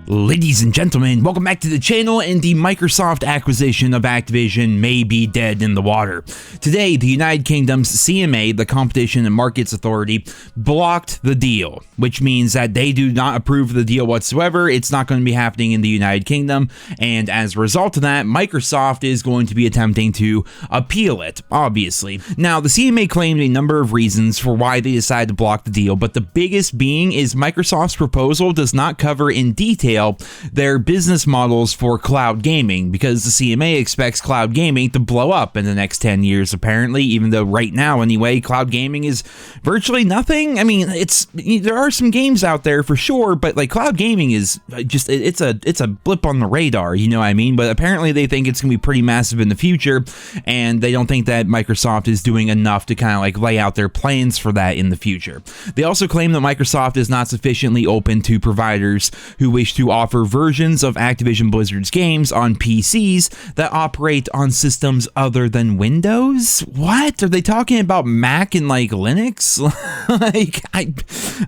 Ladies and gentlemen, welcome back to the channel, and the Microsoft acquisition of Activision may be dead in the water. Today, the United Kingdom's CMA, the Competition and Markets Authority, blocked the deal, which means that they do not approve of the deal whatsoever. It's not going to be happening in the United Kingdom, and as a result of that, Microsoft is going to be attempting to appeal it, obviously. Now, the CMA claimed a number of reasons for why they decided to block the deal, but the biggest being is Microsoft's proposal does not cover in detail their business models for cloud gaming, because the CMA expects cloud gaming to blow up in the next 10 years, apparently, even though right now, anyway, cloud gaming is virtually nothing. I mean, there are some games out there for sure, but like cloud gaming is just, it's a blip on the radar, you know what I mean? But apparently they think it's going to be pretty massive in the future, and they don't think that Microsoft is doing enough to kind of like lay out their plans for that in the future. They also claim that Microsoft is not sufficiently open to providers who wish to offer versions of Activision Blizzard's games on PCs that operate on systems other than Windows? What? Are they talking about Mac and like Linux? Like, I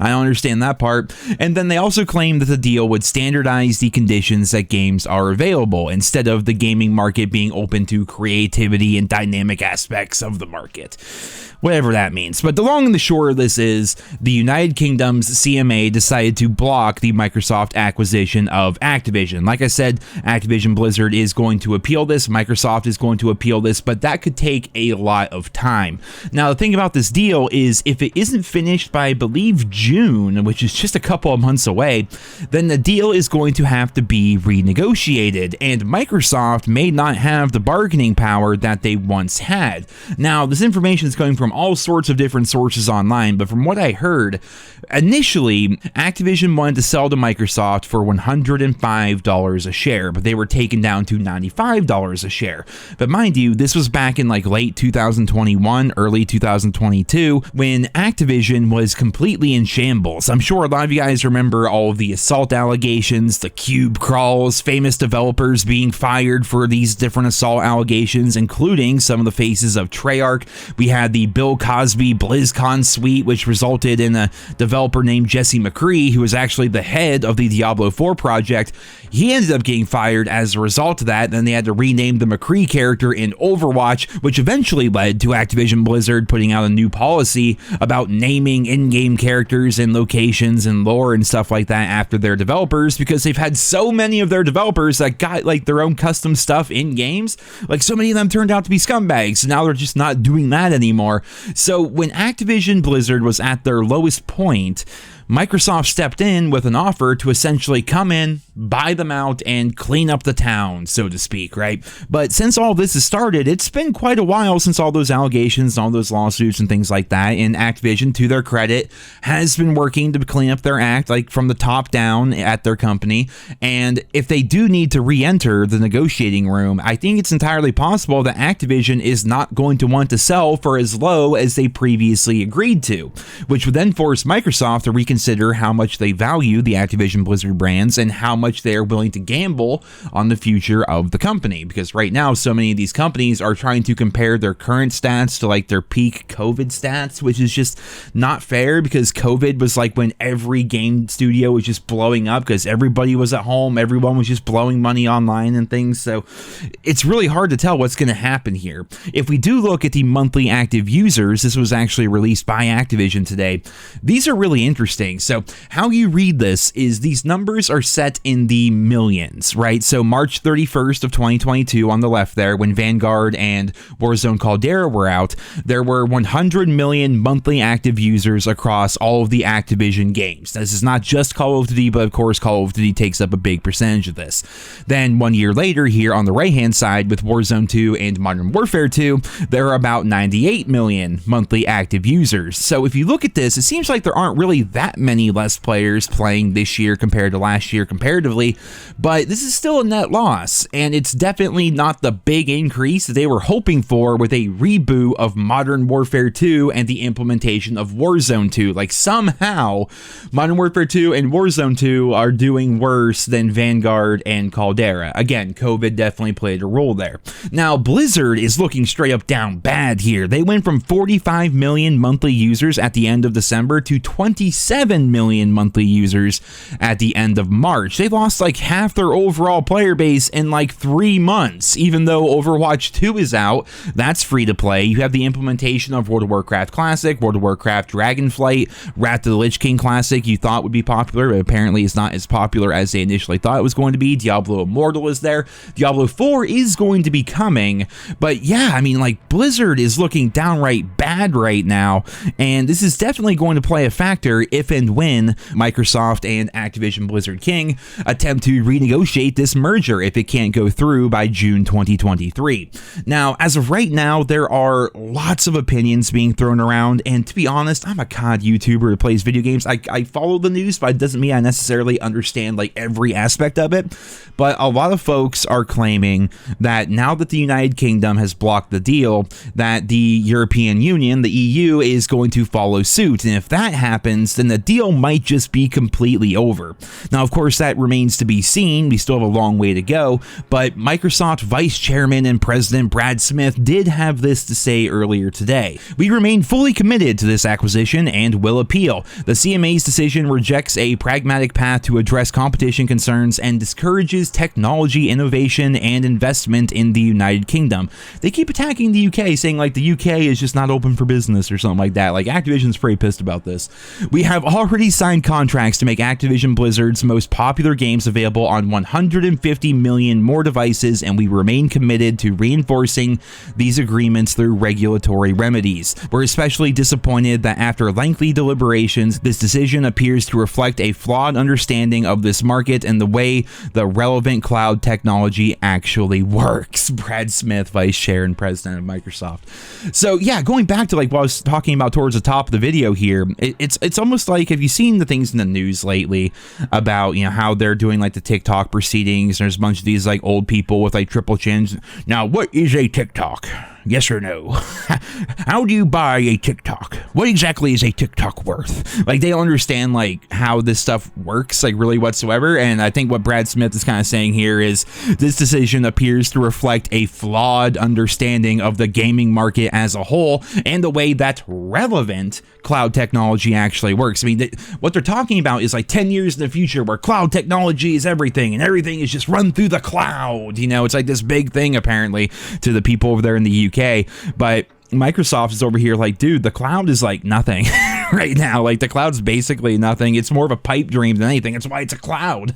don't understand that part. And then they also claim that the deal would standardize the conditions that games are available, instead of the gaming market being open to creativity and dynamic aspects of the market. Whatever that means. But the long and the short of this is the United Kingdom's CMA decided to block the Microsoft acquisition of Activision. Like I said, Activision Blizzard is going to appeal this, Microsoft is going to appeal this, but that could take a lot of time. Now, the thing about this deal is if it isn't finished by, I believe, June, which is just a couple of months away, then the deal is going to have to be renegotiated, and Microsoft may not have the bargaining power that they once had. Now, this information is coming from all sorts of different sources online, but from what I heard, initially, Activision wanted to sell to Microsoft for $105 a share, but they were taken down to $95 a share. But mind you, this was back in like late 2021, early 2022, when Activision was completely in shambles. I'm sure a lot of you guys remember all of the assault allegations, the cube crawls, famous developers being fired for these different assault allegations, including some of the faces of Treyarch. We had the Bill Cosby BlizzCon suite, which resulted in a developer named Jesse McCree, who was actually the head of the Diablo 4 project. He ended up getting fired as a result of that. Then they had to rename the McCree character in Overwatch, which eventually led to Activision Blizzard putting out a new policy about naming in-game characters and locations and lore and stuff like that after their developers, because they've had so many of their developers that got like their own custom stuff in games. Like, so many of them turned out to be scumbags, so now they're just not doing that anymore. So when Activision Blizzard was at their lowest point, Microsoft stepped in with an offer to essentially come in, buy them out, and clean up the town, so to speak, right? But since all this has started, it's been quite a while since all those allegations and all those lawsuits and things like that, and Activision, to their credit, has been working to clean up their act, like from the top down at their company, and if they do need to re-enter the negotiating room, I think it's entirely possible that Activision is not going to want to sell for as low as they previously agreed to, which would then force Microsoft to reconsider how much they value the Activision Blizzard brands and how much they are willing to gamble on the future of the company. Because right now, so many of these companies are trying to compare their current stats to like their peak COVID stats, which is just not fair, because COVID was like when every game studio was just blowing up because everybody was at home, everyone was just blowing money online and things. So it's really hard to tell what's going to happen here. If we do look at the monthly active users, this was actually released by Activision today. These are really interesting. So how you read this is these numbers are set in the millions, right? So March 31st of 2022 on the left there, when Vanguard and Warzone Caldera were out, there were 100 million monthly active users across all of the Activision games. This is not just Call of Duty, but of course Call of Duty takes up a big percentage of this. Then 1 year later, here on the right-hand side with Warzone 2 and Modern Warfare 2, there are about 98 million monthly active users. So if you look at this, it seems like there aren't really that many less players playing this year compared to last year comparatively, but this is still a net loss, and it's definitely not the big increase that they were hoping for with a reboot of Modern Warfare 2 and the implementation of Warzone 2. Like, somehow Modern Warfare 2 and Warzone 2 are doing worse than Vanguard and Caldera. Again, COVID definitely played a role there. Now, Blizzard is looking straight up down bad here. They went from 45 million monthly users at the end of December to 27 million monthly users at the end of March. They lost like half their overall player base in like 3 months, even though Overwatch 2 is out. That's free to play. You have the implementation of World of Warcraft Classic, World of Warcraft Dragonflight, Wrath of the Lich King Classic you thought would be popular, but apparently it's not as popular as they initially thought it was going to be. Diablo Immortal is there. Diablo 4 is going to be coming, but yeah, I mean, like, Blizzard is looking downright bad right now, and this is definitely going to play a factor if and when Microsoft and Activision Blizzard King attempt to renegotiate this merger if it can't go through by June 2023. Now, as of right now, there are lots of opinions being thrown around, and to be honest, I'm a COD YouTuber who plays video games. I follow the news, but it doesn't mean I necessarily understand like every aspect of it. But a lot of folks are claiming that now that the United Kingdom has blocked the deal, that the European Union, the EU, is going to follow suit. And if that happens, then the deal might just be completely over. Now, of course, that remains to be seen. We still have a long way to go. But Microsoft Vice Chairman and President Brad Smith did have this to say earlier today. "We remain fully committed to this acquisition and will appeal. The CMA's decision rejects a pragmatic path to address competition concerns and discourages technology innovation and investment in the United Kingdom." They keep attacking the UK, saying like the UK is just not open for business or something like that. Like, Activision's pretty pissed about this. "We have already signed contracts to make Activision Blizzard's most popular games available on 150 million more devices, and we remain committed to reinforcing these agreements through regulatory remedies. We're especially disappointed that after lengthy deliberations, this decision appears to reflect a flawed understanding of this market and the way the relevant cloud technology actually works." Brad Smith, Vice Chair and President of Microsoft. So yeah, going back to like what I was talking about towards the top of the video here, it's almost like, have you seen the things in the news lately about, you know, how they're doing like the TikTok proceedings? There's a bunch of these like old people with like triple chins. Now, what is a TikTok? Yes or no? How do you buy a TikTok? What exactly is a TikTok worth? Like, they don't understand like how this stuff works, like really whatsoever. And I think what Brad Smith is kind of saying here is this decision appears to reflect a flawed understanding of the gaming market as a whole and the way that relevant cloud technology actually works. I mean, what they're talking about is like 10 years in the future where cloud technology is everything and everything is just run through the cloud. You know, it's like this big thing apparently to the people over there in the UK, but Microsoft is over here like, dude, the cloud is like nothing right now. Like, the cloud's basically nothing. It's more of a pipe dream than anything. That's why it's a cloud.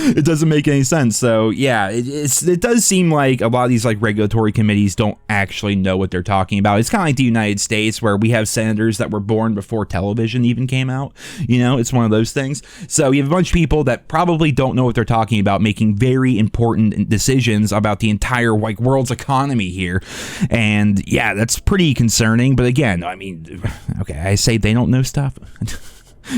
It doesn't make any sense. So yeah, it does seem like a lot of these like regulatory committees don't actually know what they're talking about. It's kind of like the United States, where we have senators that were born before television even came out. You know, it's one of those things. So you have a bunch of people that probably don't know what they're talking about, making very important decisions about the entire like world's economy here. And yeah, that's pretty concerning. But again, I mean, okay, I say they don't know stuff.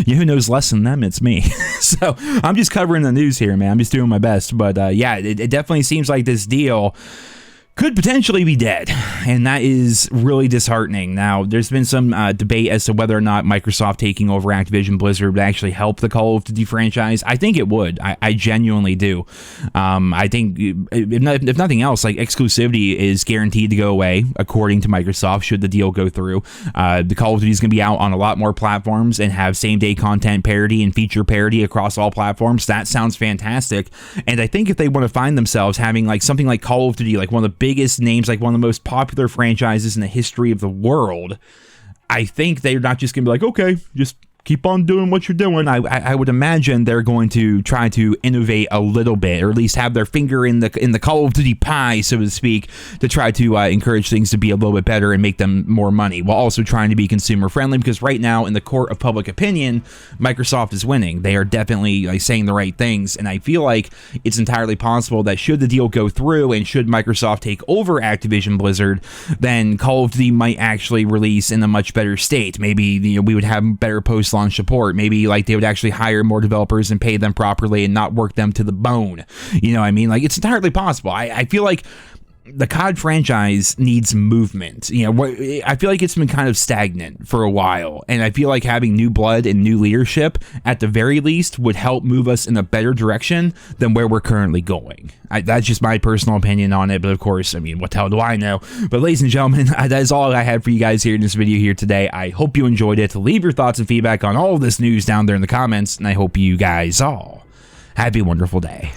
You know who knows less than them? It's me. So I'm just covering the news here, man. I'm just doing my best. But yeah, it definitely seems like this deal could potentially be dead, and that is really disheartening. Now, there's been some debate as to whether or not Microsoft taking over Activision Blizzard would actually help the Call of Duty franchise. I think it would. I genuinely do. I think, if nothing else, like, exclusivity is guaranteed to go away, according to Microsoft, should the deal go through. The Call of Duty is going to be out on a lot more platforms and have same-day content parity and feature parity across all platforms. That sounds fantastic. And I think if they want to find themselves having like something like Call of Duty, like one of the biggest names, like one of the most popular franchises in the history of the world, I think they're not just gonna be like, okay, just keep on doing what you're doing. I would imagine they're going to try to innovate a little bit, or at least have their finger in the Call of Duty pie, so to speak, to try to encourage things to be a little bit better and make them more money, while also trying to be consumer friendly. Because right now, in the court of public opinion, Microsoft is winning. They are definitely like saying the right things, and I feel like it's entirely possible that should the deal go through and should Microsoft take over Activision Blizzard, then Call of Duty might actually release in a much better state. Maybe we would have better post post-launch support. Maybe like they would actually hire more developers and pay them properly and not work them to the bone. You know what I mean? Like, it's entirely possible. I feel like the COD franchise needs movement. You know, I feel like it's been kind of stagnant for a while, and I feel like having new blood and new leadership, at the very least, would help move us in a better direction than where we're currently going. That's just my personal opinion on it, but of course, I mean, what the hell do I know? But ladies and gentlemen, that is all I had for you guys here in this video here today. I hope you enjoyed it. Leave your thoughts and feedback on all of this news down there in the comments, and I hope you guys all have a wonderful day.